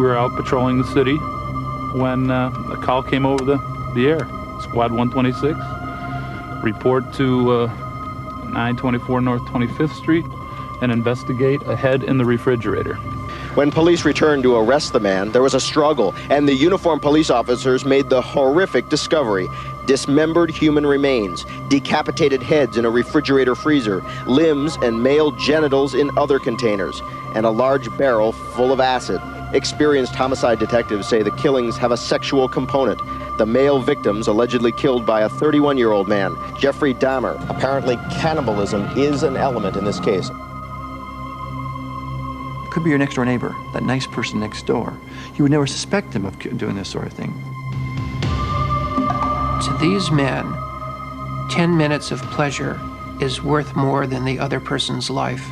were out patrolling the city when a call came over the air. Squad 126, report to 924 North 25th Street and investigate a head in the refrigerator. When police returned to arrest the man, there was a struggle, and the uniformed police officers made the horrific discovery: dismembered human remains, decapitated heads in a refrigerator freezer, limbs and male genitals in other containers, and a large barrel full of acid. Experienced homicide detectives say the killings have a sexual component. The male victims allegedly killed by a 31-year-old man, Jeffrey Dahmer. Apparently, cannibalism is an element in this case. Could be your next door neighbor, that nice person next door. You would never suspect them of doing this sort of thing. To these men, 10 minutes of pleasure is worth more than the other person's life.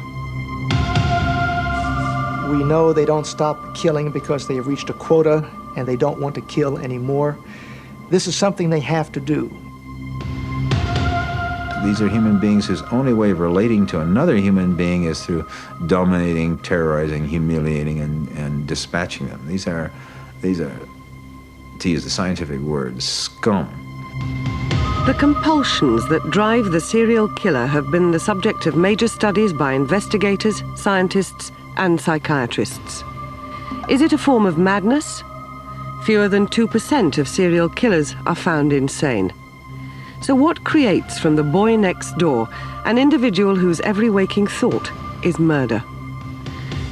We know they don't stop killing because they have reached a quota and they don't want to kill anymore. This is something they have to do. These are human beings whose only way of relating to another human being is through dominating, terrorizing, humiliating, and dispatching them. These are, to use the scientific word, scum. The compulsions that drive the serial killer have been the subject of major studies by investigators, scientists, and psychiatrists. Is it a form of madness? Fewer than 2% of serial killers are found insane. So what creates from the boy next door an individual whose every waking thought is murder?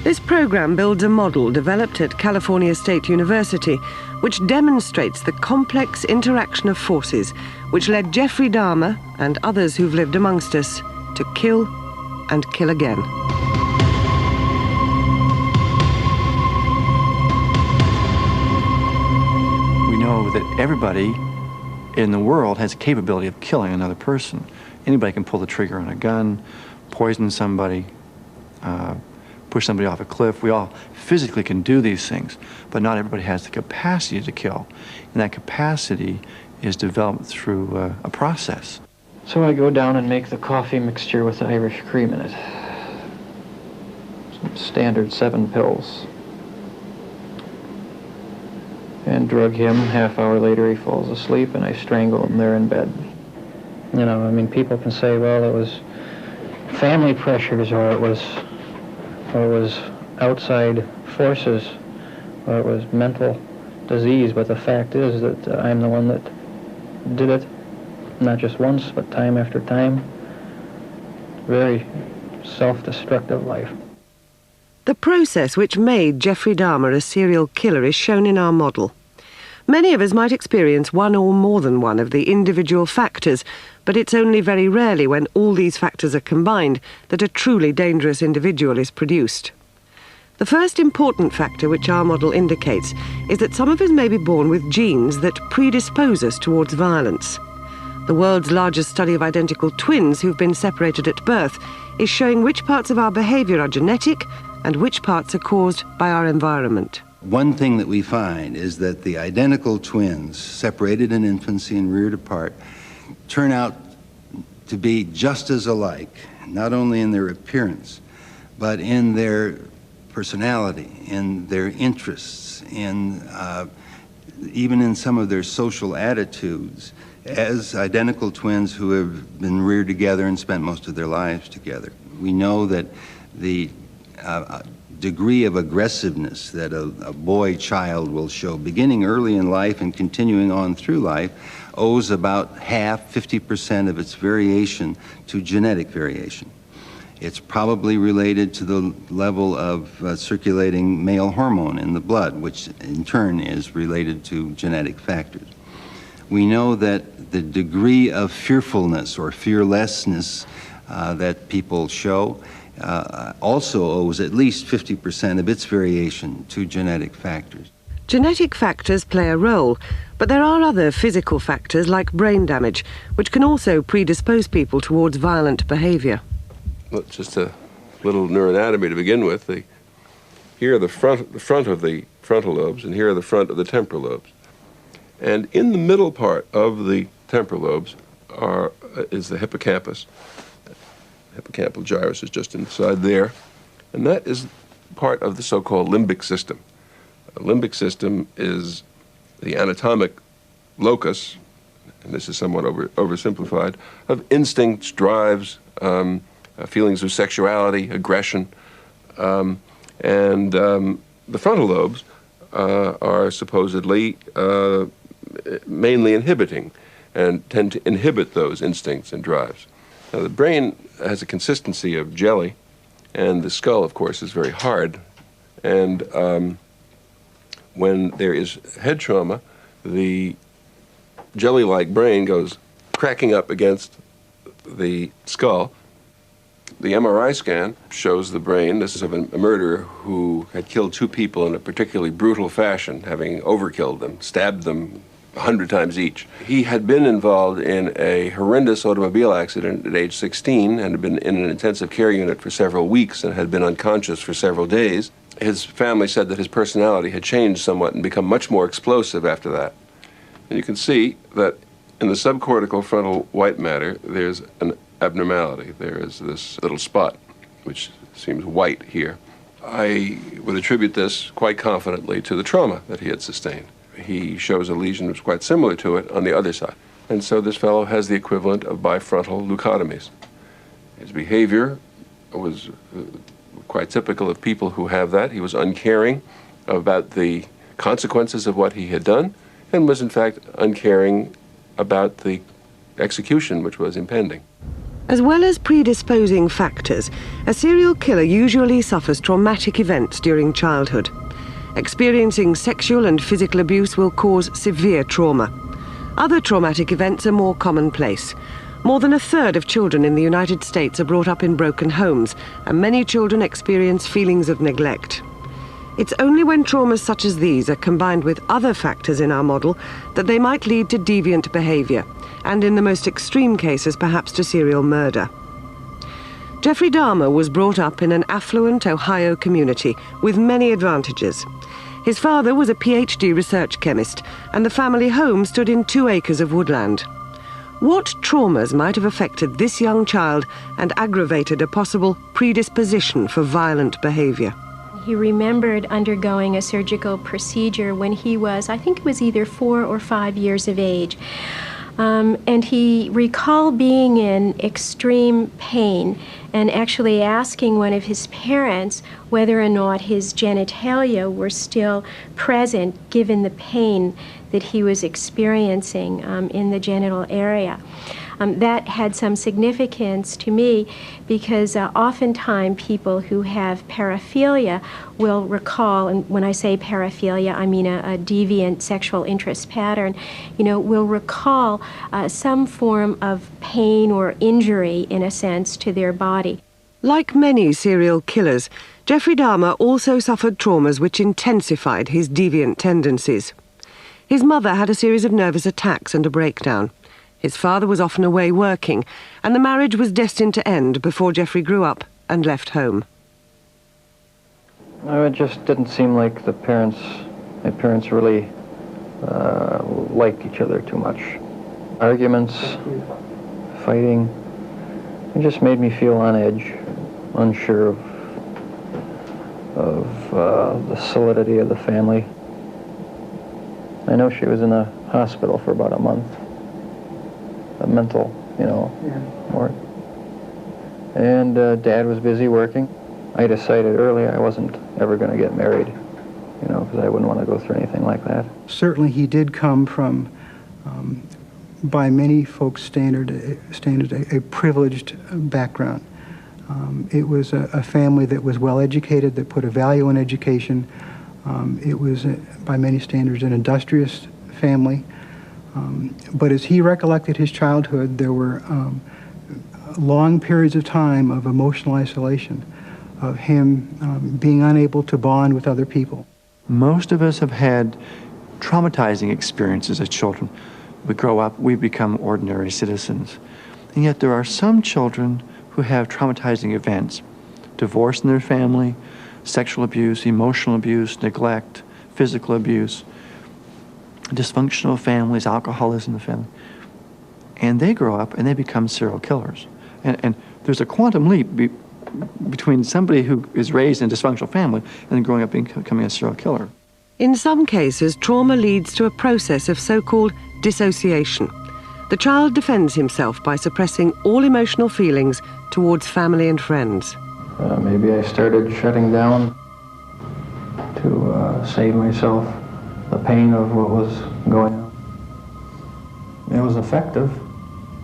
This program builds a model developed at California State University which demonstrates the complex interaction of forces which led Jeffrey Dahmer and others who've lived amongst us to kill and kill again. We know that everybody in the world has a capability of killing another person. Anybody can pull the trigger on a gun, poison somebody, push somebody off a cliff. We all physically can do these things, but not everybody has the capacity to kill. And that capacity is developed through a process. So I go down and make the coffee mixture with Irish cream in it. Some standard 7 pills. And drug him. Half hour later he falls asleep and I strangle him there in bed. You know, I mean, people can say, well, it was family pressures, or it was outside forces, or it was mental disease, but the fact is that I'm the one that did it, not just once, but time after time. Very self-destructive life. The process which made Jeffrey Dahmer a serial killer is shown in our model. Many of us might experience one or more than one of the individual factors, but it's only very rarely when all these factors are combined that a truly dangerous individual is produced. The first important factor which our model indicates is that some of us may be born with genes that predispose us towards violence. The world's largest study of identical twins who've been separated at birth is showing which parts of our behavior are genetic and which parts are caused by our environment. One thing that we find is that the identical twins, separated in infancy and reared apart, turn out to be just as alike, not only in their appearance, but in their personality, in their interests, even in some of their social attitudes, as identical twins who have been reared together and spent most of their lives together. We know that the degree of aggressiveness that a boy child will show beginning early in life and continuing on through life owes about half, 50% of its variation to genetic variation. It's probably related to the level of circulating male hormone in the blood, which in turn is related to genetic factors. We know that the degree of fearfulness or fearlessness that people show also owes at least 50% of its variation to genetic factors. Genetic factors play a role, but there are other physical factors like brain damage, which can also predispose people towards violent behavior. Well, just a little neuroanatomy to begin with. Here are the front of the frontal lobes, and here are the front of the temporal lobes. And in the middle part of the temporal lobes is the hippocampus. Hippocampal gyrus is just inside there, and that is part of the so-called limbic system. limbic system is the anatomic locus, and this is somewhat oversimplified, of instincts, drives, feelings of sexuality, aggression, and the frontal lobes are supposedly mainly inhibiting and tend to inhibit those instincts and drives. Now, the brain has a consistency of jelly, and the skull, of course, is very hard. And when there is head trauma, the jelly-like brain goes cracking up against the skull. The MRI scan shows the brain. This is of a murderer who had killed 2 people in a particularly brutal fashion, having overkilled them, stabbed them 100 times each. He had been involved in a horrendous automobile accident at age 16 and had been in an intensive care unit for several weeks and had been unconscious for several days. His family said that his personality had changed somewhat and become much more explosive after that. And you can see that in the subcortical frontal white matter, there's an abnormality. There is this little spot, which seems white here. I would attribute this quite confidently to the trauma that he had sustained. He shows a lesion that's quite similar to it on the other side. And so this fellow has the equivalent of bifrontal leucotomies. His behavior was quite typical of people who have that. He was uncaring about the consequences of what he had done and was in fact uncaring about the execution which was impending. As well as predisposing factors, a serial killer usually suffers traumatic events during childhood. Experiencing sexual and physical abuse will cause severe trauma. Other traumatic events are more commonplace. More than 1/3 of children in the United States are brought up in broken homes, and many children experience feelings of neglect. It's only when traumas such as these are combined with other factors in our model that they might lead to deviant behavior, and in the most extreme cases, perhaps to serial murder. Jeffrey Dahmer was brought up in an affluent Ohio community with many advantages. His father was a PhD research chemist, and the family home stood in 2 acres of woodland. What traumas might have affected this young child and aggravated a possible predisposition for violent behavior? He remembered undergoing a surgical procedure when he was, I think it was either 4 or 5 years of age. And he recalled being in extreme pain and actually asking one of his parents whether or not his genitalia were still present given the pain that he was experiencing in the genital area. That had some significance to me because oftentimes people who have paraphilia will recall, and when I say paraphilia, I mean a deviant sexual interest pattern, will recall some form of pain or injury, in a sense, to their body. Like many serial killers, Jeffrey Dahmer also suffered traumas which intensified his deviant tendencies. His mother had a series of nervous attacks and a breakdown. His father was often away working, and the marriage was destined to end before Jeffrey grew up and left home. It just didn't seem like my parents really liked each other too much. Arguments, fighting, it just made me feel on edge, unsure of the solidity of the family. I know she was in the hospital for about a month. A mental, ward. And Dad was busy working. I decided early I wasn't ever going to get married, because I wouldn't want to go through anything like that. Certainly he did come from, by many folks' standards, a privileged background. It was a family that was well educated, that put a value in education. It was, by many standards, an industrious family. But as he recollected his childhood, there were long periods of time of emotional isolation, of him being unable to bond with other people. Most of us have had traumatizing experiences as children. We grow up, we become ordinary citizens. And yet there are some children who have traumatizing events. Divorce in their family, sexual abuse, emotional abuse, neglect, physical abuse, dysfunctional families, alcoholism in the family. And they grow up and they become serial killers. And there's a quantum leap between somebody who is raised in a dysfunctional family and then growing up and becoming a serial killer. In some cases, trauma leads to a process of so-called dissociation. The child defends himself by suppressing all emotional feelings towards family and friends. Maybe I started shutting down to save myself the pain of what was going on. It was effective.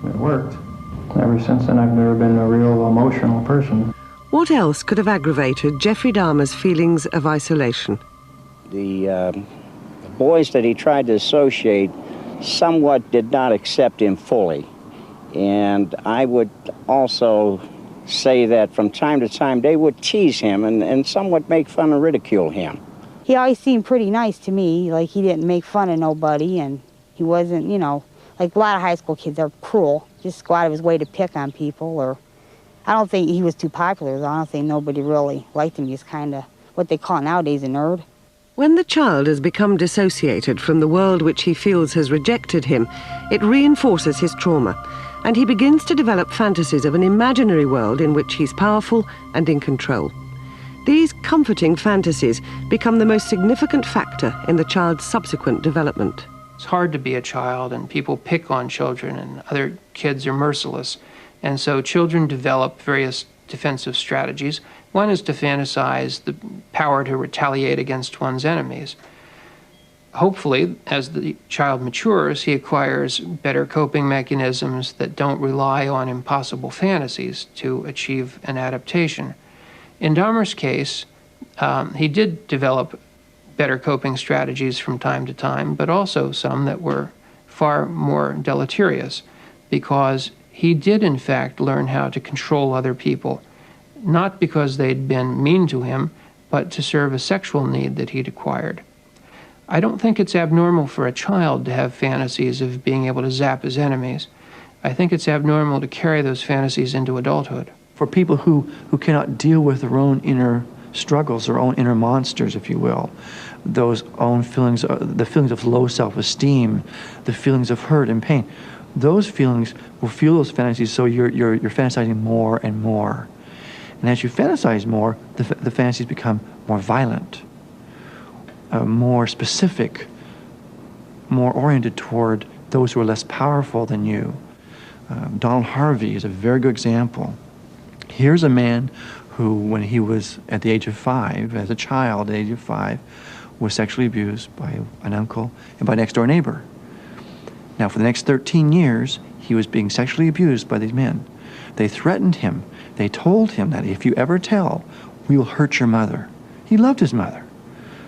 It worked. Ever since then, I've never been a real emotional person. What else could have aggravated Jeffrey Dahmer's feelings of isolation? The boys that he tried to associate somewhat did not accept him fully. And I would also say that from time to time they would tease him and somewhat make fun and ridicule him. He always seemed pretty nice to me, like he didn't make fun of nobody, and he wasn't, you know, like a lot of high school kids are cruel, just go out of his way to pick on people. Or I don't think he was too popular, though. I don't think nobody really liked him. He's kind of what they call nowadays a nerd. When the child has become dissociated from the world which he feels has rejected him, it reinforces his trauma, and he begins to develop fantasies of an imaginary world in which he's powerful and in control. These comforting fantasies become the most significant factor in the child's subsequent development. It's hard to be a child, and people pick on children, and other kids are merciless. And so children develop various defensive strategies. One is to fantasize the power to retaliate against one's enemies. Hopefully, as the child matures, he acquires better coping mechanisms that don't rely on impossible fantasies to achieve an adaptation. In Dahmer's case, he did develop better coping strategies from time to time, but also some that were far more deleterious, because he did in fact learn how to control other people, not because they'd been mean to him, but to serve a sexual need that he'd acquired. I don't think it's abnormal for a child to have fantasies of being able to zap his enemies. I think it's abnormal to carry those fantasies into adulthood. For people who cannot deal with their own inner struggles, their own inner monsters, if you will, those own feelings, the feelings of low self-esteem, the feelings of hurt and pain, those feelings will fuel those fantasies, so you're fantasizing more and more. And as you fantasize more, the fantasies become more violent, more specific, more oriented toward those who are less powerful than you. Donald Harvey is a very good example. Here's a man who, when he was at the age of 5, as a child at the age of 5, was sexually abused by an uncle and by a next-door neighbor. Now, for the next 13 years, he was being sexually abused by these men. They threatened him. They told him that if you ever tell, we will hurt your mother. He loved his mother.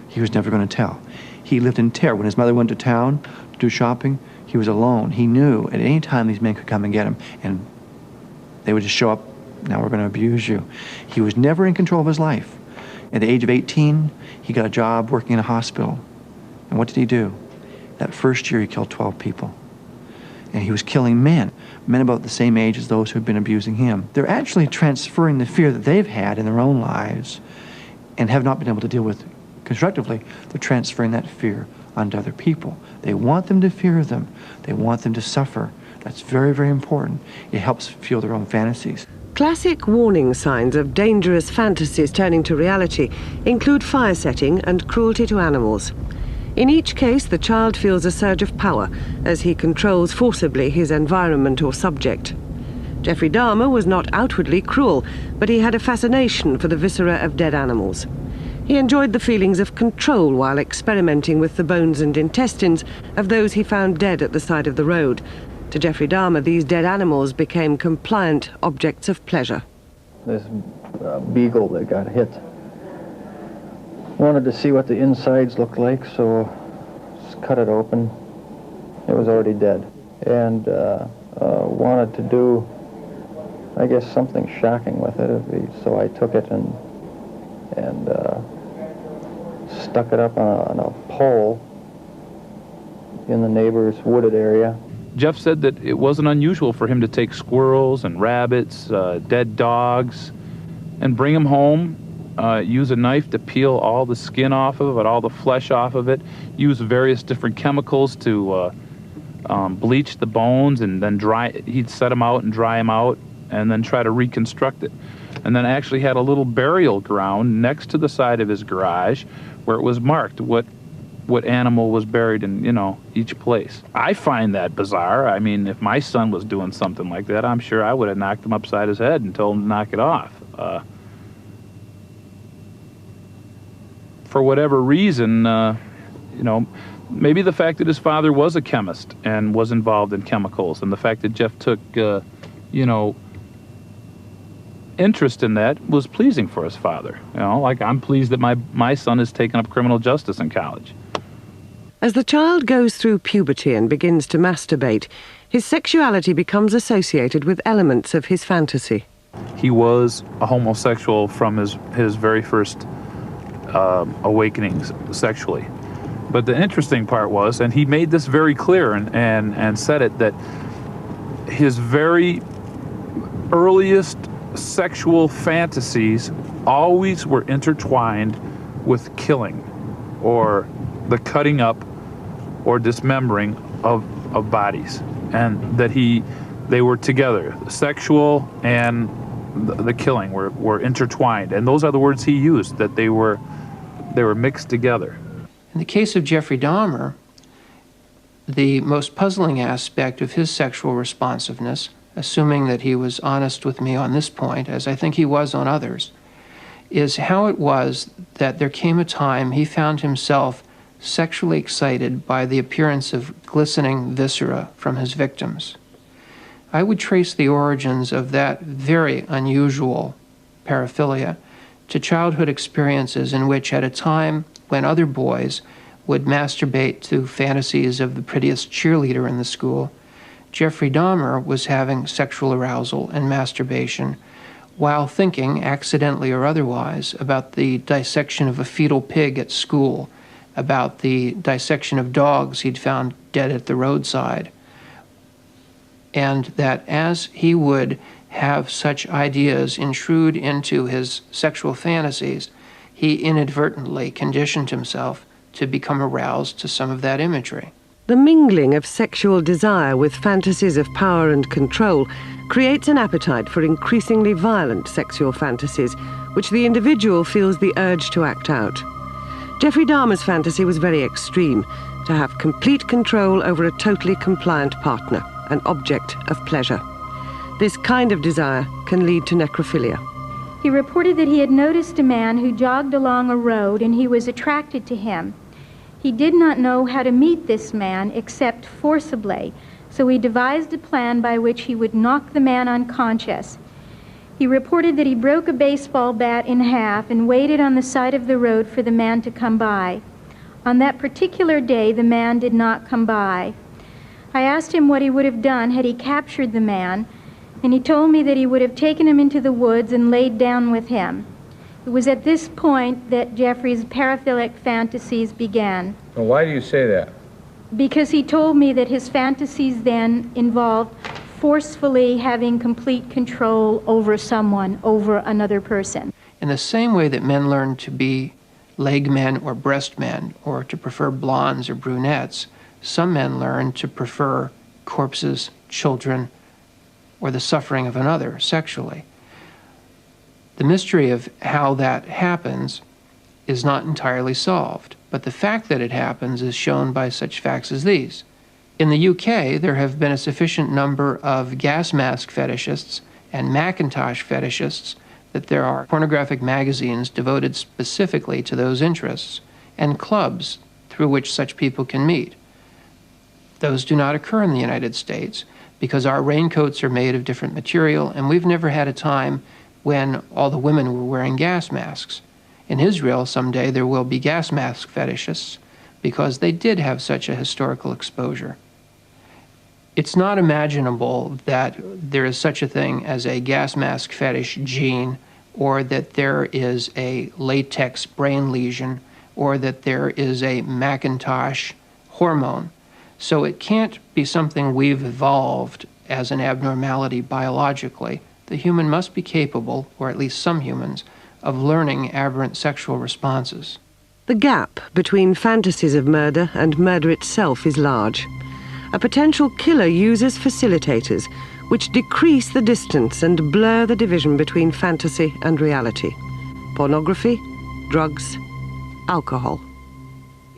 He was never going to tell. He lived in terror. When his mother went to town to do shopping, he was alone. He knew at any time these men could come and get him, and they would just show up. Now we're going to abuse you. He was never in control of his life. At the age of 18, he got a job working in a hospital. And what did he do? That first year, he killed 12 people. And he was killing men about the same age as those who had been abusing him. They're actually transferring the fear that they've had in their own lives and have not been able to deal with constructively. They're transferring that fear onto other people. They want them to fear them. They want them to suffer. That's very, very important. It helps fuel their own fantasies. Classic warning signs of dangerous fantasies turning to reality include fire setting and cruelty to animals. In each case, the child feels a surge of power as he controls forcibly his environment or subject. Jeffrey Dahmer was not outwardly cruel, but he had a fascination for the viscera of dead animals. He enjoyed the feelings of control while experimenting with the bones and intestines of those he found dead at the side of the road. To Jeffrey Dahmer, these dead animals became compliant objects of pleasure. This beagle that got hit. Wanted to see what the insides looked like, so just cut it open. It was already dead. And wanted to do, I guess, something shocking with it. So I took it and stuck it up on a pole in the neighbor's wooded area. Jeff said that it wasn't unusual for him to take squirrels and rabbits, dead dogs, and bring them home, use a knife to peel all the skin off of it, all the flesh off of it, use various different chemicals to bleach the bones, and then he'd set them out and dry them out, and then try to reconstruct it. And then actually had a little burial ground next to the side of his garage where it was marked what what animal was buried in, each place. I find that bizarre. I mean, if my son was doing something like that, I'm sure I would have knocked him upside his head and told him to knock it off. For whatever reason, maybe the fact that his father was a chemist and was involved in chemicals, and the fact that Jeff took, interest in that was pleasing for his father. Like I'm pleased that my son has taken up criminal justice in college. As the child goes through puberty and begins to masturbate, his sexuality becomes associated with elements of his fantasy. He was a homosexual from his very first awakenings sexually. But the interesting part was, and he made this very clear and said it, that his very earliest sexual fantasies always were intertwined with killing or the cutting up or dismembering of bodies, and that they were together. Sexual and the killing were intertwined, and those are the words he used, that they were mixed together. In the case of Jeffrey Dahmer, the most puzzling aspect of his sexual responsiveness, assuming that he was honest with me on this point, as I think he was on others, is how it was that there came a time he found himself sexually excited by the appearance of glistening viscera from his victims. I would trace the origins of that very unusual paraphilia to childhood experiences in which, at a time when other boys would masturbate to fantasies of the prettiest cheerleader in the school, Jeffrey Dahmer was having sexual arousal and masturbation while thinking, accidentally or otherwise, about the dissection of a fetal pig at school, about the dissection of dogs he'd found dead at the roadside. And that as he would have such ideas intrude into his sexual fantasies, he inadvertently conditioned himself to become aroused to some of that imagery. The mingling of sexual desire with fantasies of power and control creates an appetite for increasingly violent sexual fantasies, which the individual feels the urge to act out. Jeffrey Dahmer's fantasy was very extreme, to have complete control over a totally compliant partner, an object of pleasure. This kind of desire can lead to necrophilia. He reported that he had noticed a man who jogged along a road and he was attracted to him. He did not know how to meet this man except forcibly, so he devised a plan by which he would knock the man unconscious. He reported that he broke a baseball bat in half and waited on the side of the road for the man to come by. On that particular day, the man did not come by. I asked him what he would have done had he captured the man, and he told me that he would have taken him into the woods and laid down with him. It was at this point that Jeffrey's paraphilic fantasies began. Well, why do you say that? Because he told me that his fantasies then involved forcefully having complete control over someone, over another person. In the same way that men learn to be leg men or breast men, or to prefer blondes or brunettes, some men learn to prefer corpses, children, or the suffering of another sexually. The mystery of how that happens is not entirely solved, but the fact that it happens is shown by such facts as these. In the UK, there have been a sufficient number of gas mask fetishists and Macintosh fetishists that there are pornographic magazines devoted specifically to those interests, and clubs through which such people can meet. Those do not occur in the United States because our raincoats are made of different material, and we've never had a time when all the women were wearing gas masks. In Israel, someday there will be gas mask fetishists because they did have such a historical exposure. It's not imaginable that there is such a thing as a gas mask fetish gene, or that there is a latex brain lesion, or that there is a Macintosh hormone. So it can't be something we've evolved as an abnormality biologically. The human must be capable, or at least some humans, of learning aberrant sexual responses. The gap between fantasies of murder and murder itself is large. A potential killer uses facilitators, which decrease the distance and blur the division between fantasy and reality. Pornography, drugs, alcohol.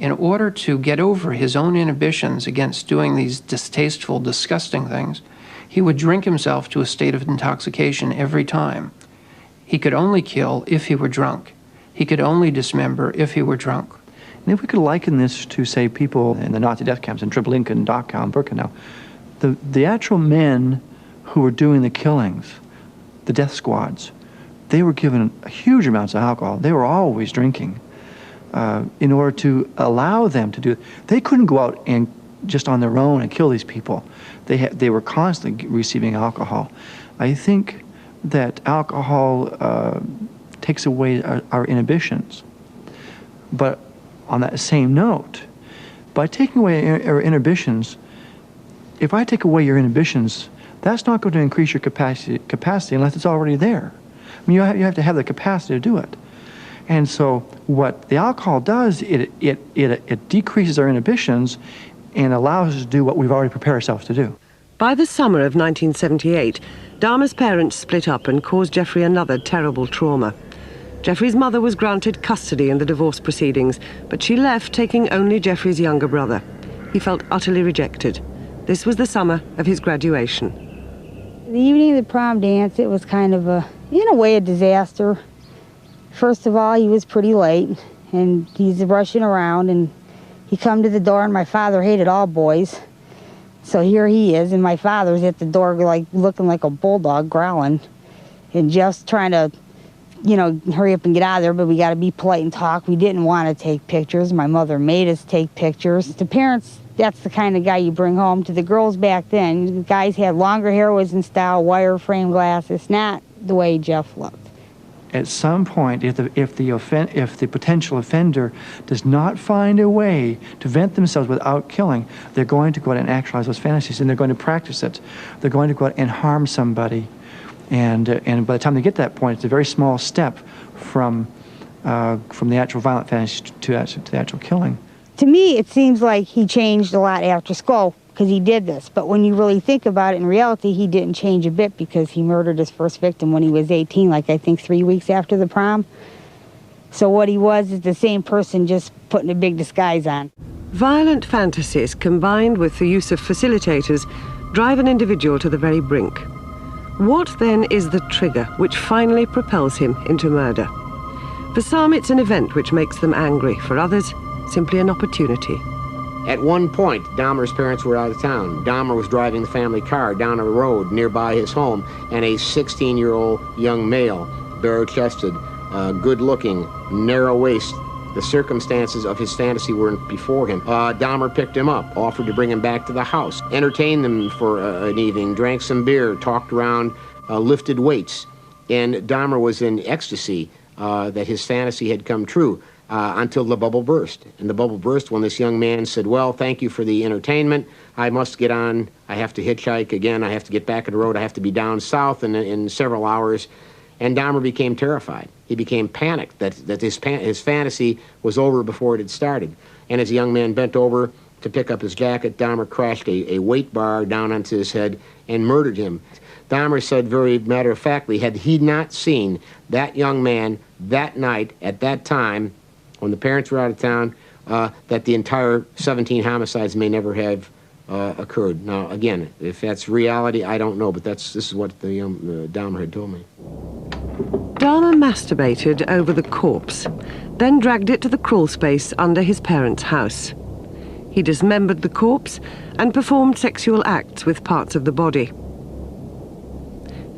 In order to get over his own inhibitions against doing these distasteful, disgusting things, he would drink himself to a state of intoxication every time. He could only kill if he were drunk. He could only dismember if he were drunk. And if we could liken this to, say, people in the Nazi death camps in Treblinka, Dachau, and Birkenau, the actual men who were doing the killings, the death squads, they were given huge amounts of alcohol. They were always drinking in order to allow them to do it. They couldn't go out and just on their own and kill these people. They were constantly receiving alcohol. I think that alcohol takes away our inhibitions. But on that same note, by taking away our inhibitions, if I take away your inhibitions, that's not going to increase your capacity unless it's already there. I mean, you have to have the capacity to do it. And so what the alcohol does, it decreases our inhibitions and allows us to do what we've already prepared ourselves to do. By the summer of 1978, Dahmer's parents split up and caused Jeffrey another terrible trauma. Jeffrey's mother was granted custody in the divorce proceedings, but she left, taking only Jeffrey's younger brother. He felt utterly rejected. This was the summer of his graduation. The evening of the prom dance, it was kind of in a way, a disaster. First of all, he was pretty late, and he's rushing around, and he come to the door, and my father hated all boys. So here he is, and my father's at the door, like looking like a bulldog, growling, and just trying to, you know, hurry up and get out of there, but we got to be polite and talk. We didn't want to take pictures. My mother made us take pictures. The parents, that's the kind of guy you bring home. To the girls back then, the guys had longer hair, was in style, wire frame glasses, not the way Jeff looked. At some point, if the potential offender does not find a way to vent themselves without killing, they're going to go out and actualize those fantasies, and they're going to practice it. They're going to go out and harm somebody. And by the time they get to that point, it's a very small step from the actual violent fantasy to the actual killing. To me, it seems like he changed a lot after school because he did this. But when you really think about it, in reality, he didn't change a bit because he murdered his first victim when he was 18, like I think 3 weeks after the prom. So what he was is the same person, just putting a big disguise on. Violent fantasies combined with the use of facilitators drive an individual to the very brink. What then is the trigger which finally propels him into murder? For some, it's an event which makes them angry. For others, simply an opportunity. At one point, Dahmer's parents were out of town. Dahmer was driving the family car down a road nearby his home, and a 16-year-old young male, bare-chested, good-looking, narrow waist. The circumstances of his fantasy weren't before him. Dahmer picked him up, offered to bring him back to the house, entertained them for an evening, drank some beer, talked around, lifted weights. And Dahmer was in ecstasy that his fantasy had come true until the bubble burst. And the bubble burst when this young man said, well, thank you for the entertainment. I must get on. I have to hitchhike again. I have to get back on the road. I have to be down south in several hours. And Dahmer became terrified. He became panicked that his fantasy was over before it had started. And as the young man bent over to pick up his jacket, Dahmer crashed a weight bar down onto his head and murdered him. Dahmer said very matter-of-factly, had he not seen that young man that night at that time, when the parents were out of town, that the entire 17 homicides may never have occurred. Now, again, if that's reality, I don't know, but this is what the Dahmer had told me. Dahmer masturbated over the corpse, then dragged it to the crawl space under his parents' house. He dismembered the corpse and performed sexual acts with parts of the body.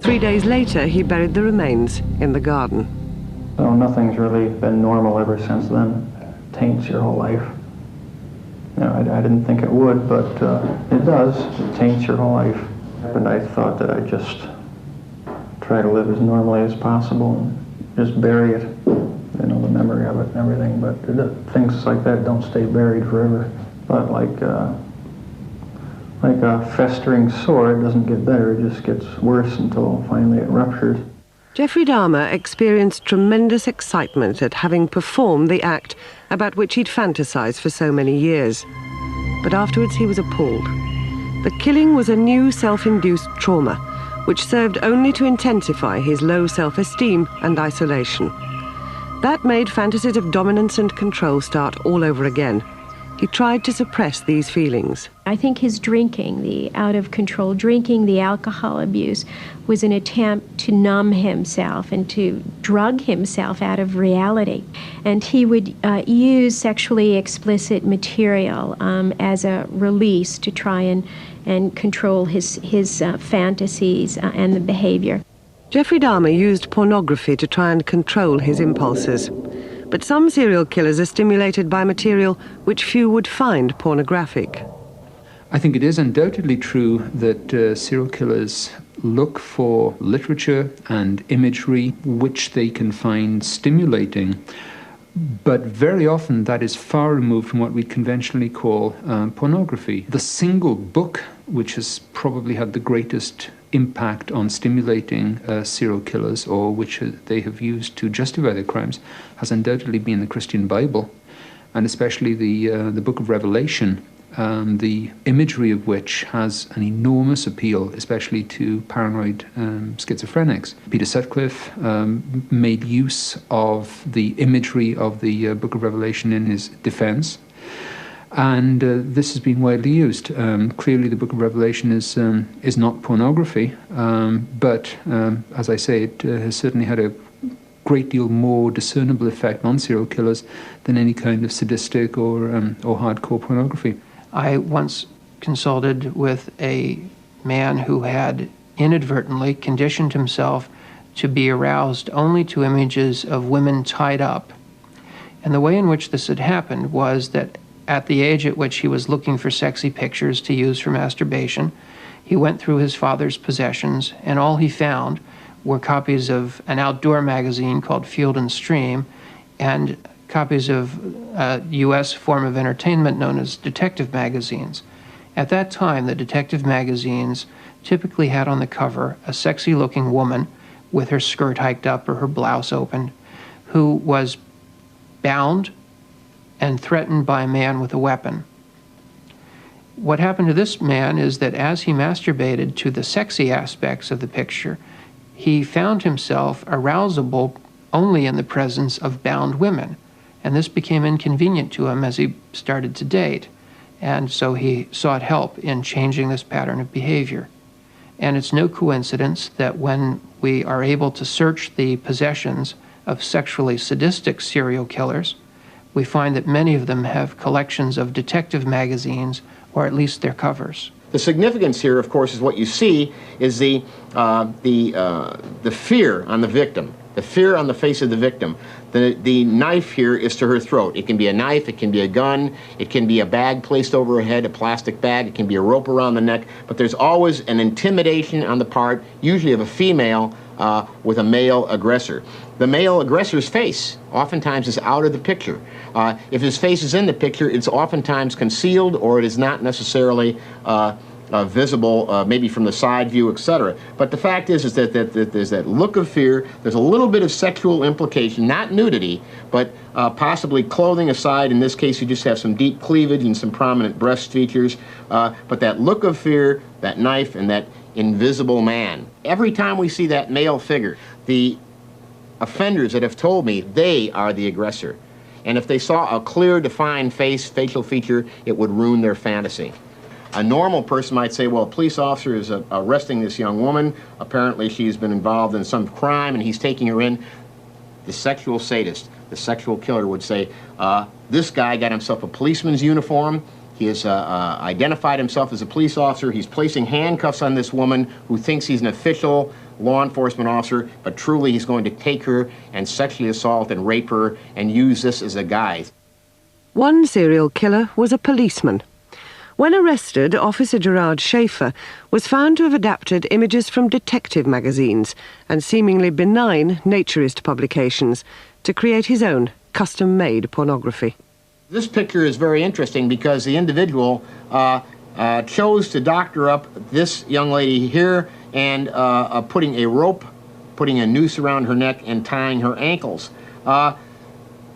3 days later, he buried the remains in the garden. So nothing's really been normal ever since then. It taints your whole life. You know, I didn't think it would, but it does. It taints your whole life. And I thought that I'd just try to live as normally as possible and just bury it, you know, the memory of it and everything. But things like that don't stay buried forever. But like a festering sore, it doesn't get better. It just gets worse until finally it ruptures. Jeffrey Dahmer experienced tremendous excitement at having performed the act about which he'd fantasized for so many years. But afterwards he was appalled. The killing was a new self-induced trauma, which served only to intensify his low self-esteem and isolation. That made fantasies of dominance and control start all over again. He tried to suppress these feelings. I think his drinking, the out-of-control drinking, the alcohol abuse, was an attempt to numb himself and to drug himself out of reality. And he would use sexually explicit material as a release to try and control his fantasies and the behavior. Jeffrey Dahmer used pornography to try and control his impulses. But some serial killers are stimulated by material which few would find pornographic. I think it is undoubtedly true that serial killers look for literature and imagery which they can find stimulating, but very often that is far removed from what we conventionally call pornography. The single book which has probably had the greatest impact on stimulating serial killers, or which they have used to justify their crimes, has undoubtedly been the Christian Bible, and especially the Book of Revelation, the imagery of which has an enormous appeal, especially to paranoid schizophrenics. Peter Sutcliffe made use of the imagery of the Book of Revelation in his defense, and this has been widely used. Clearly the Book of Revelation is not pornography, but as I say, it has certainly had a great deal more discernible effect on serial killers than any kind of sadistic or hardcore pornography. I once consulted with a man who had inadvertently conditioned himself to be aroused only to images of women tied up. And the way in which this had happened was that at the age at which he was looking for sexy pictures to use for masturbation, he went through his father's possessions, and all he found were copies of an outdoor magazine called Field and Stream and copies of a U.S. form of entertainment known as detective magazines. At that time, the detective magazines typically had on the cover a sexy-looking woman with her skirt hiked up or her blouse opened, who was bound and threatened by a man with a weapon. What happened to this man is that as he masturbated to the sexy aspects of the picture, he found himself arousable only in the presence of bound women. And this became inconvenient to him as he started to date. And so he sought help in changing this pattern of behavior. And it's no coincidence that when we are able to search the possessions of sexually sadistic serial killers, we find that many of them have collections of detective magazines, or at least their covers. The significance here, of course, is what you see is the fear on the victim, the fear on the face of the victim. The knife here is to her throat. It can be a knife, it can be a gun, it can be a bag placed over her head, a plastic bag, it can be a rope around the neck, but there's always an intimidation on the part, usually of a female, with a male aggressor. The male aggressor's face oftentimes is out of the picture. If his face is in the picture, it's oftentimes concealed, or it is not necessarily visible, maybe from the side view, etc. But the fact is that there's that look of fear, there's a little bit of sexual implication, not nudity, but possibly clothing aside. In this case, you just have some deep cleavage and some prominent breast features, but that look of fear, that knife, and that invisible man. Every time we see that male figure, the offenders that have told me they are the aggressor. And if they saw a clear, defined face, facial feature, it would ruin their fantasy. A normal person might say, well, a police officer is arresting this young woman. Apparently she's been involved in some crime and he's taking her in. The sexual sadist, the sexual killer would say, this guy got himself a policeman's uniform. He has identified himself as a police officer. He's placing handcuffs on this woman who thinks he's an official law enforcement officer, but truly he's going to take her and sexually assault and rape her and use this as a guise. One serial killer was a policeman. When arrested, Officer Gerard Schaefer was found to have adapted images from detective magazines and seemingly benign naturist publications to create his own custom-made pornography. This picture is very interesting because the individual chose to doctor up this young lady here and putting a rope, putting a noose around her neck and tying her ankles.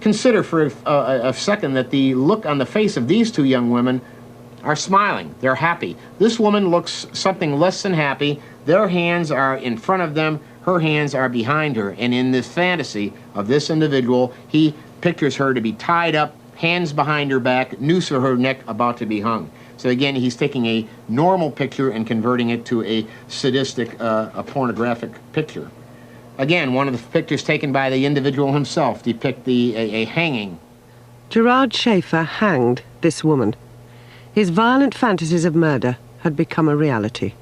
Consider for a second that the look on the face of these two young women are smiling. They're happy. This woman looks something less than happy. Their hands are in front of them. her hands are behind her, and in this fantasy of this individual, he pictures her to be tied up, hands behind her back, noose for her neck, about to be hung. So again, he's taking a normal picture and converting it to a sadistic, a pornographic picture. Again, one of the pictures taken by the individual himself depict a hanging. Gerard Schaefer hanged this woman. His violent fantasies of murder had become a reality.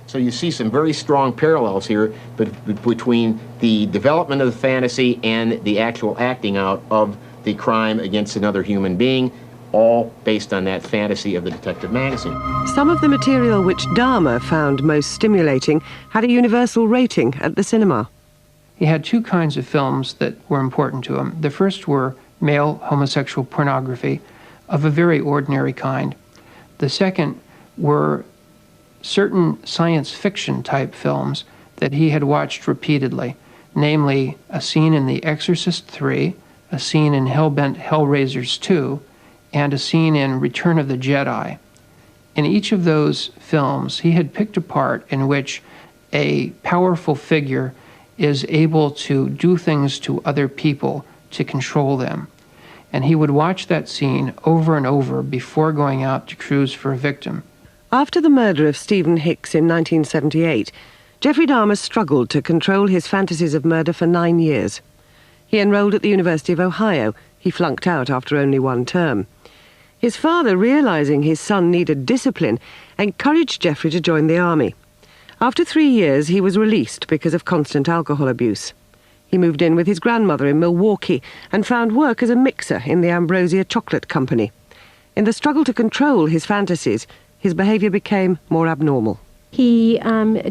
So you see some very strong parallels here between the development of the fantasy and the actual acting out of the crime against another human being, all based on that fantasy of the detective magazine. Some of the material which Dahmer found most stimulating had a universal rating at the cinema. He had two kinds of films that were important to him. The first were male homosexual pornography of a very ordinary kind. The second were certain science fiction type films that he had watched repeatedly, namely a scene in The Exorcist 3, a scene in Hellbent Hellraisers 2, and a scene in Return of the Jedi. In each of those films, he had picked a part in which a powerful figure is able to do things to other people to control them. And he would watch that scene over and over before going out to cruise for a victim. After the murder of Stephen Hicks in 1978, Jeffrey Dahmer struggled to control his fantasies of murder for 9 years. He enrolled at the University of Ohio. He flunked out after only 1 term. His father, realizing his son needed discipline, encouraged Jeffrey to join the army. After 3 years, he was released because of constant alcohol abuse. He moved in with his grandmother in Milwaukee and found work as a mixer in the Ambrosia Chocolate Company. In the struggle to control his fantasies, his behavior became more abnormal. He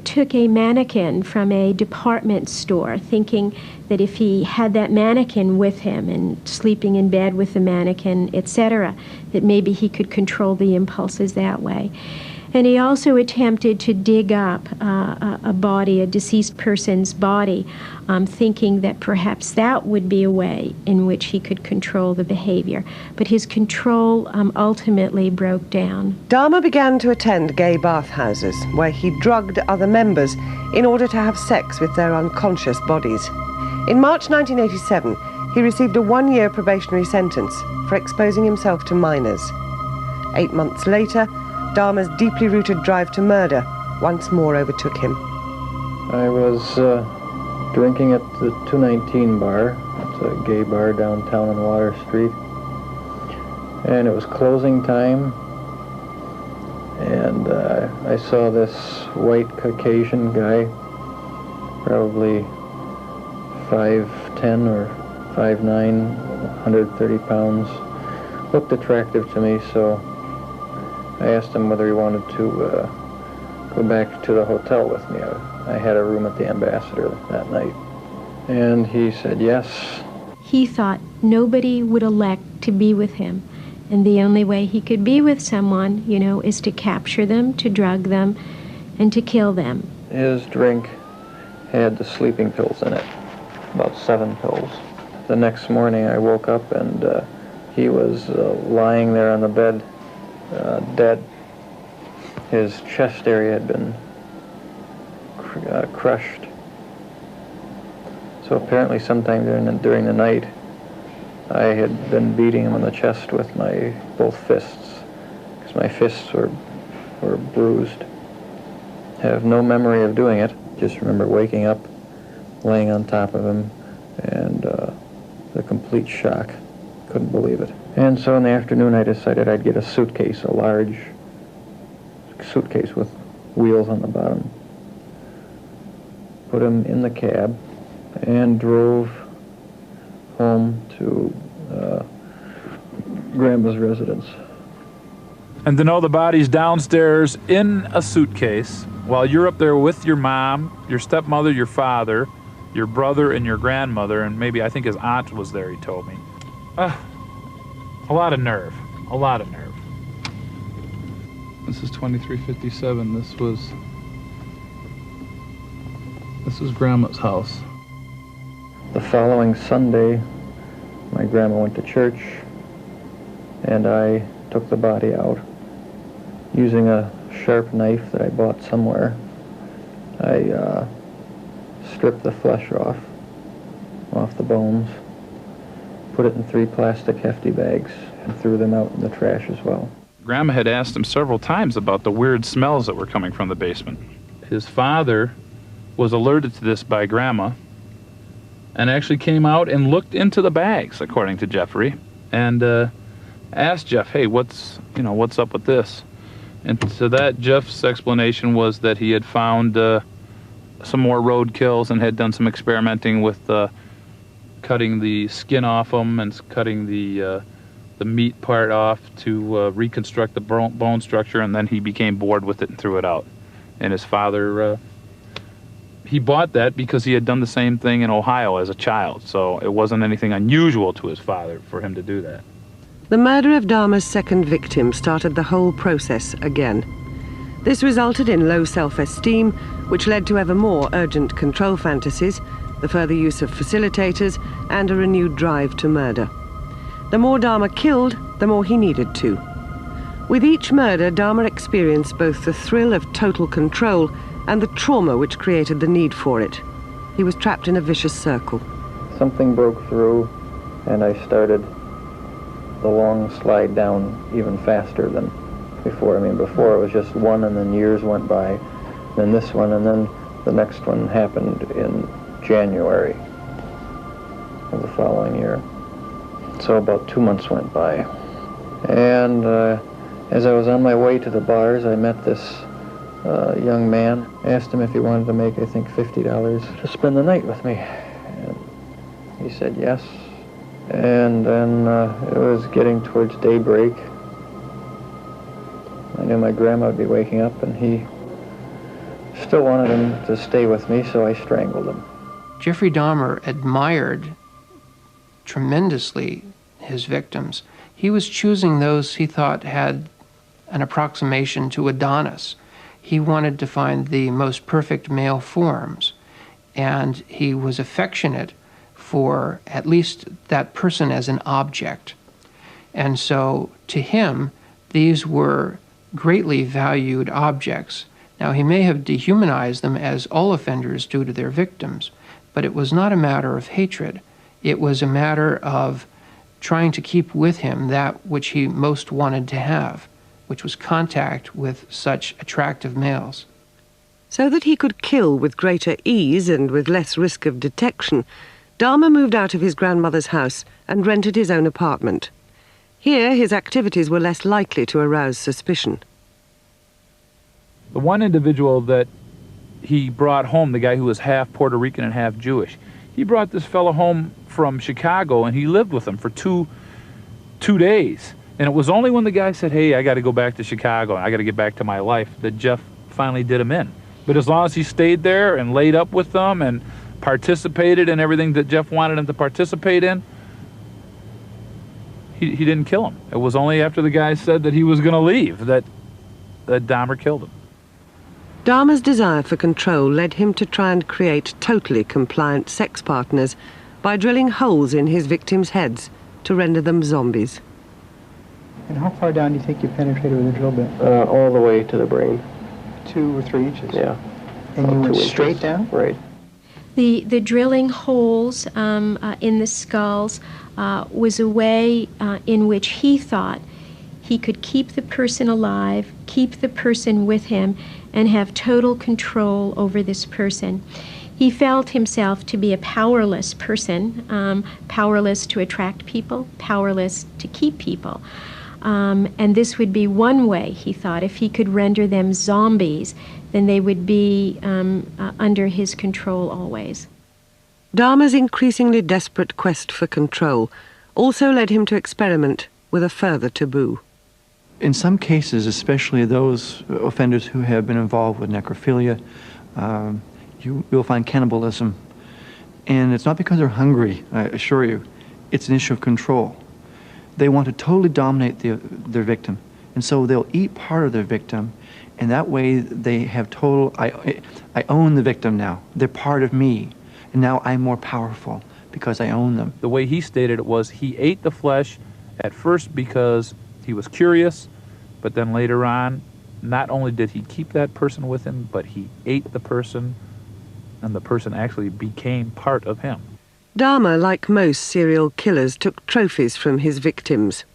took a mannequin from a department store, thinking that if he had that mannequin with him and sleeping in bed with the mannequin, etc., that maybe he could control the impulses that way. And he also attempted to dig up a body, a deceased person's body, thinking that perhaps that would be a way in which he could control the behavior. But his control ultimately broke down. Dahmer began to attend gay bathhouses, where he drugged other members in order to have sex with their unconscious bodies. In March 1987, he received a 1-year probationary sentence for exposing himself to minors. 8 months later, Dahmer's deeply rooted drive to murder once more overtook him. I was drinking at the 219 bar. It's a gay bar downtown on Water Street. And it was closing time. And I saw this white Caucasian guy, probably 5'10" or 5'9", 130 pounds. Looked attractive to me, so I asked him whether he wanted to go back to the hotel with me. I had a room at the Ambassador that night. And he said yes. He thought nobody would elect to be with him. And the only way he could be with someone, you know, is to capture them, to drug them, and to kill them. His drink had the sleeping pills in it, about 7 pills. The next morning I woke up and he was lying there on the bed, dead. His chest area had been crushed. So apparently sometime during the night, I had been beating him on the chest with my both fists, because my fists were bruised. I have no memory of doing it. Just remember waking up, laying on top of him, and the complete shock. Couldn't believe it. And so in the afternoon I decided I'd get a suitcase, a large suitcase with wheels on the bottom. Put him in the cab and drove home to Grandma's residence. And to know the body's downstairs in a suitcase while you're up there with your mom, your stepmother, your father, your brother, and your grandmother, and maybe I think his aunt was there, he told me. A lot of nerve. A lot of nerve. This is 2357. This was Grandma's house. The following Sunday, my grandma went to church, and I took the body out. Using a sharp knife that I bought somewhere, I stripped the flesh off the bones, put it in 3 plastic hefty bags, and threw them out in the trash as well. Grandma had asked him several times about the weird smells that were coming from the basement. His father was alerted to this by Grandma and actually came out and looked into the bags, according to Jeffrey, and asked Jeff, hey, what's up with this? And to that, Jeff's explanation was that he had found some more roadkills and had done some experimenting with cutting the skin off them and cutting the meat part off to reconstruct the bone structure, and then he became bored with it and threw it out. And his father, he bought that because he had done the same thing in Ohio as a child, so it wasn't anything unusual to his father for him to do that. The murder of Dahmer's second victim started the whole process again. This resulted in low self-esteem, which led to ever more urgent control fantasies, the further use of facilitators, and a renewed drive to murder. The more Dahmer killed, the more he needed to. With each murder, Dahmer experienced both the thrill of total control and the trauma which created the need for it. He was trapped in a vicious circle. Something broke through, and I started the long slide down even faster than before. I mean, before it was just one, and then years went by, then this one, and then the next one happened in January of the following year. So about 2 months went by. And as I was on my way to the bars, I met this young man. I asked him if he wanted to make, I think, $50 to spend the night with me. And he said yes. And then it was getting towards daybreak. I knew my grandma would be waking up, and he still wanted him to stay with me, so I strangled him. Jeffrey Dahmer admired tremendously his victims. He was choosing those he thought had an approximation to Adonis. He wanted to find the most perfect male forms, and he was affectionate for at least that person as an object. And so to him, these were greatly valued objects. Now, he may have dehumanized them, as all offenders do to their victims, but it was not a matter of hatred. It was a matter of trying to keep with him that which he most wanted to have, which was contact with such attractive males. So that he could kill with greater ease and with less risk of detection, Dahmer moved out of his grandmother's house and rented his own apartment. Here, his activities were less likely to arouse suspicion. The one individual that he brought home, the guy who was half Puerto Rican and half Jewish, he brought this fellow home from Chicago, and he lived with him for two days. And it was only when the guy said, hey, I got to go back to Chicago, I got to get back to my life, that Jeff finally did him in. But as long as he stayed there and laid up with them and participated in everything that Jeff wanted him to participate in, he didn't kill him. It was only after the guy said that he was going to leave that Dahmer killed him. Dahmer's desire for control led him to try and create totally compliant sex partners by drilling holes in his victims' heads to render them zombies. And how far down do you think you penetrated with a drill bit? All the way to the brain. 2 or 3 inches? Yeah. And you went straight down? Right. The drilling holes in the skulls was a way in which he thought he could keep the person alive, keep the person with him, and have total control over this person. He felt himself to be a powerless person, powerless to attract people, powerless to keep people. And this would be one way, he thought, if he could render them zombies, then they would be under his control always. Dahmer's increasingly desperate quest for control also led him to experiment with a further taboo. In some cases, especially those offenders who have been involved with necrophilia, you'll find cannibalism. And it's not because they're hungry, I assure you. It's an issue of control. They want to totally dominate their victim. And so they'll eat part of their victim, and that way they have total, I own the victim now. They're part of me. And now I'm more powerful because I own them. The way he stated it was he ate the flesh at first because he was curious, but then later on, not only did he keep that person with him, but he ate the person and the person actually became part of him. Dahmer, like most serial killers, took trophies from his victims.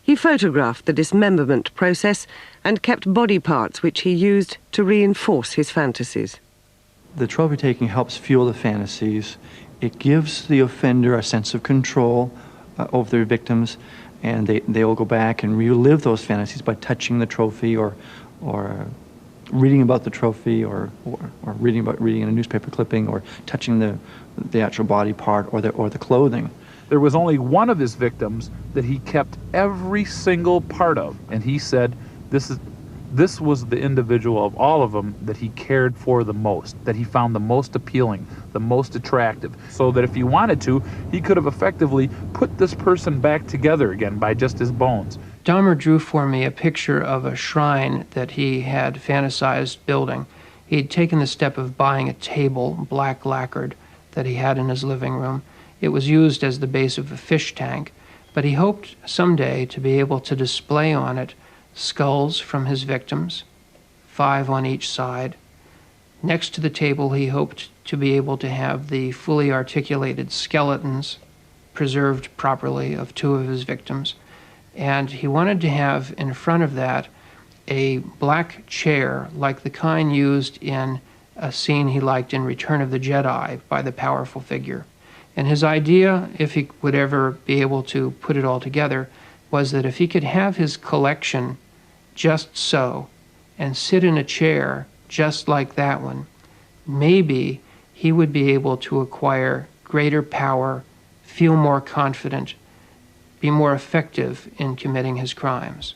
He photographed the dismemberment process and kept body parts which he used to reinforce his fantasies. The trophy taking helps fuel the fantasies. It gives the offender a sense of control over their victims, and they will go back and relive those fantasies by touching the trophy or reading about the trophy or reading in a newspaper clipping or touching the actual body part or the clothing. There was only one of his victims that he kept every single part of, and he said this was the individual of all of them that he cared for the most, that he found the most appealing, the most attractive, so that if he wanted to, he could have effectively put this person back together again by just his bones. Dahmer drew for me a picture of a shrine that he had fantasized building. He'd taken the step of buying a table, black lacquered, that he had in his living room. It was used as the base of a fish tank, but he hoped someday to be able to display on it skulls from his victims, 5 on each side. Next to the table, he hoped to be able to have the fully articulated skeletons preserved properly of 2 of his victims. And he wanted to have in front of that a black chair like the kind used in a scene he liked in Return of the Jedi by the powerful figure. And his idea, if he would ever be able to put it all together, was that if he could have his collection just so and sit in a chair just like that one, maybe he would be able to acquire greater power, feel more confident, be more effective in committing his crimes.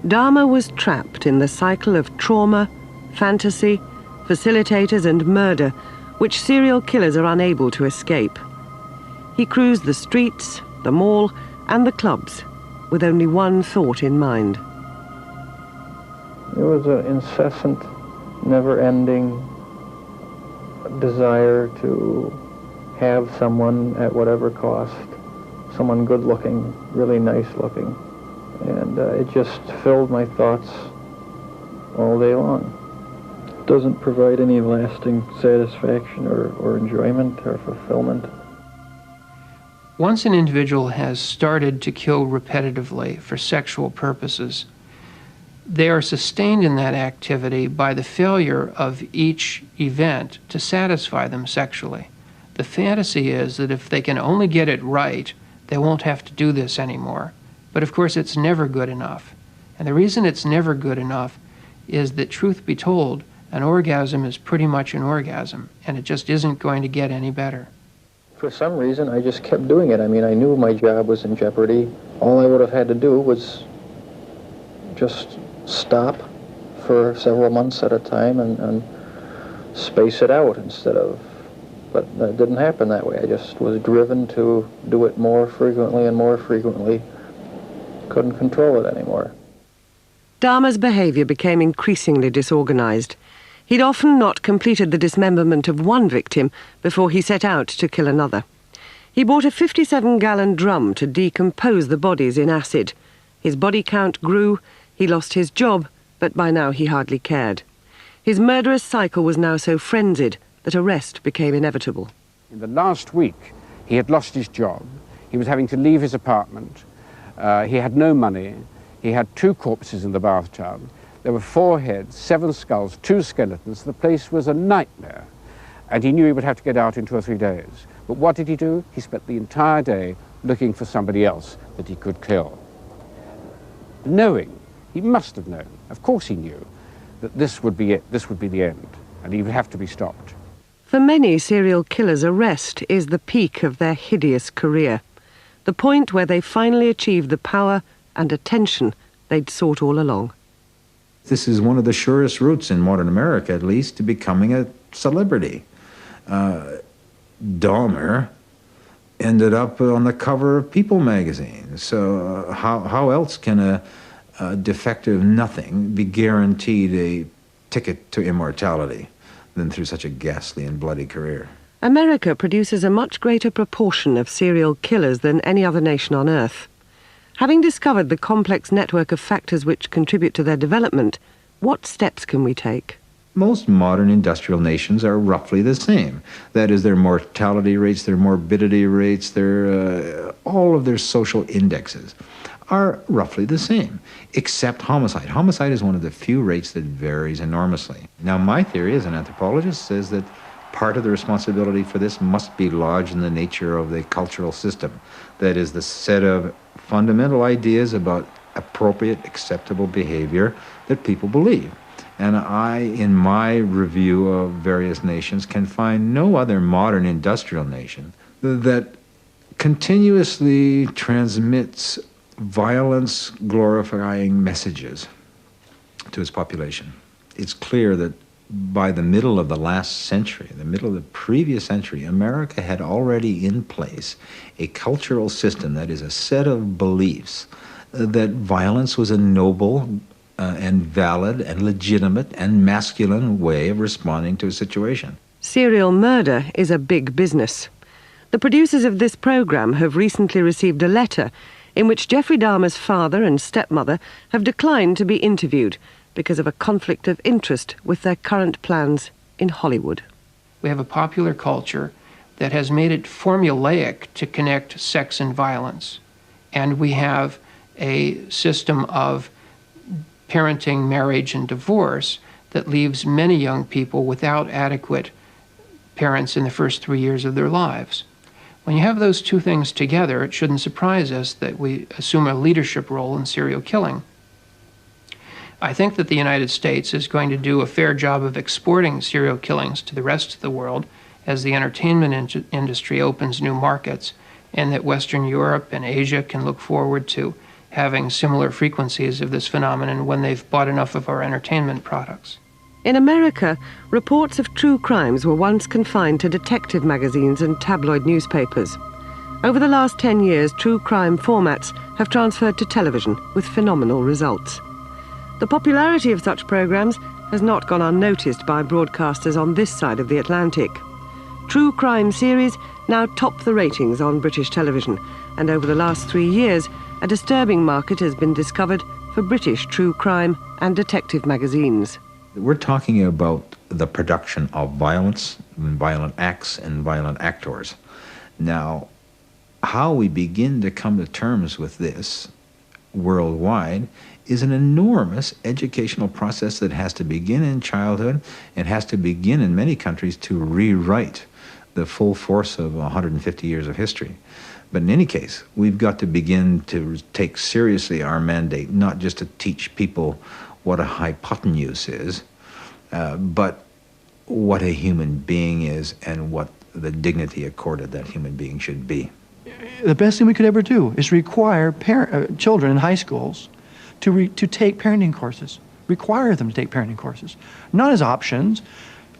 Dahmer was trapped in the cycle of trauma, fantasy, facilitators and murder, which serial killers are unable to escape. He cruised the streets, the mall, and the clubs with only one thought in mind. It was an incessant, never-ending desire to have someone at whatever cost, someone good-looking, really nice-looking. And it just filled my thoughts all day long. It doesn't provide any lasting satisfaction or enjoyment or fulfillment. Once an individual has started to kill repetitively for sexual purposes, they are sustained in that activity by the failure of each event to satisfy them sexually. The fantasy is that if they can only get it right, they won't have to do this anymore. But of course, it's never good enough. And the reason it's never good enough is that, truth be told, an orgasm is pretty much an orgasm, and it just isn't going to get any better. For some reason, I just kept doing it. I mean, I knew my job was in jeopardy. All I would have had to do was just stop for several months at a time and space it out instead of... But it didn't happen that way. I just was driven to do it more frequently and more frequently. Couldn't control it anymore. Dahmer's behavior became increasingly disorganized. He'd often not completed the dismemberment of one victim before he set out to kill another. He bought a 57-gallon drum to decompose the bodies in acid. His body count grew, he lost his job, but by now he hardly cared. His murderous cycle was now so frenzied that arrest became inevitable. In the last week, he had lost his job. He was having to leave his apartment. He had no money. He had 2 corpses in the bathtub. There were 4 heads, 7 skulls, 2 skeletons. The place was a nightmare. And he knew he would have to get out in 2 or 3 days. But what did he do? He spent the entire day looking for somebody else that he could kill. Knowing, he must have known, of course he knew, that this would be it, this would be the end, and he would have to be stopped. For many serial killers, arrest is the peak of their hideous career, the point where they finally achieve the power and attention they'd sought all along. This is one of the surest routes in modern America, at least, to becoming a celebrity. Dahmer ended up on the cover of People magazine. So how else can a defective nothing be guaranteed a ticket to immortality than through such a ghastly and bloody career? America produces a much greater proportion of serial killers than any other nation on Earth. Having discovered the complex network of factors which contribute to their development, what steps can we take? most modern industrial nations are roughly the same. That is, their mortality rates, their morbidity rates, their all of their social indexes are roughly the same, except homicide. Homicide is one of the few rates that varies enormously. Now, my theory as an anthropologist says that part of the responsibility for this must be lodged in the nature of the cultural system. That is, the set of fundamental ideas about appropriate, acceptable behavior that people believe. And I, in my review of various nations, can find no other modern industrial nation that continuously transmits violence-glorifying messages to its population. It's clear that by the middle of the last century, the middle of the previous century, America had already in place a cultural system, that is, a set of beliefs that violence was a noble and valid and legitimate and masculine way of responding to a situation. Serial murder is a big business. The producers of this program have recently received a letter in which Jeffrey Dahmer's father and stepmother have declined to be interviewed because of a conflict of interest with their current plans in Hollywood. We have a popular culture that has made it formulaic to connect sex and violence. And we have a system of parenting, marriage, and divorce that leaves many young people without adequate parents in the first 3 years of their lives. When you have those two things together, it shouldn't surprise us that we assume a leadership role in serial killing. I think that the United States is going to do a fair job of exporting serial killings to the rest of the world as the entertainment industry opens new markets, and that Western Europe and Asia can look forward to having similar frequencies of this phenomenon when they've bought enough of our entertainment products. In America, reports of true crimes were once confined to detective magazines and tabloid newspapers. Over the last 10 years, true crime formats have transferred to television with phenomenal results. The popularity of such programs has not gone unnoticed by broadcasters on this side of the Atlantic. True crime series now top the ratings on British television, and over the last 3 years, a disturbing market has been discovered for British true crime and detective magazines. We're talking about the production of violence, violent acts, and violent actors. Now, how we begin to come to terms with this worldwide is an enormous educational process that has to begin in childhood and has to begin in many countries to rewrite the full force of 150 years of history. But in any case, we've got to begin to take seriously our mandate, not just to teach people what a hypotenuse is, but what a human being is and what the dignity accorded that human being should be. The best thing we could ever do is require children in high schools to take parenting courses. Require them to take parenting courses, not as options.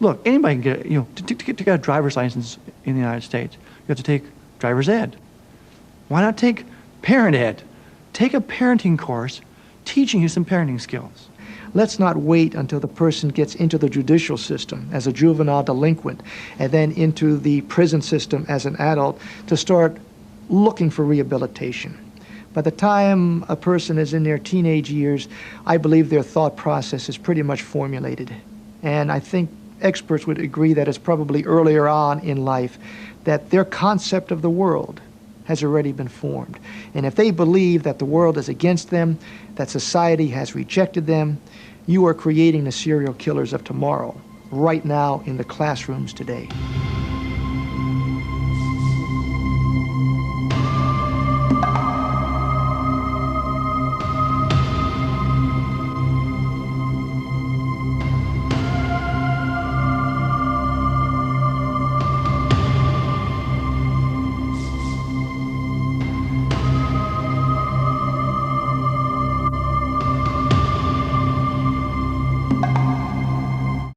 Look, anybody can get, to get a driver's license in the United States, you have to take driver's ed. Why not take parent ed? Take a parenting course teaching you some parenting skills. Let's not wait until the person gets into the judicial system as a juvenile delinquent and then into the prison system as an adult to start looking for rehabilitation. By the time a person is in their teenage years, I believe their thought process is pretty much formulated. And I think experts would agree that it's probably earlier on in life that their concept of the world has already been formed. And if they believe that the world is against them, that society has rejected them, you are creating the serial killers of tomorrow, right now in the classrooms today.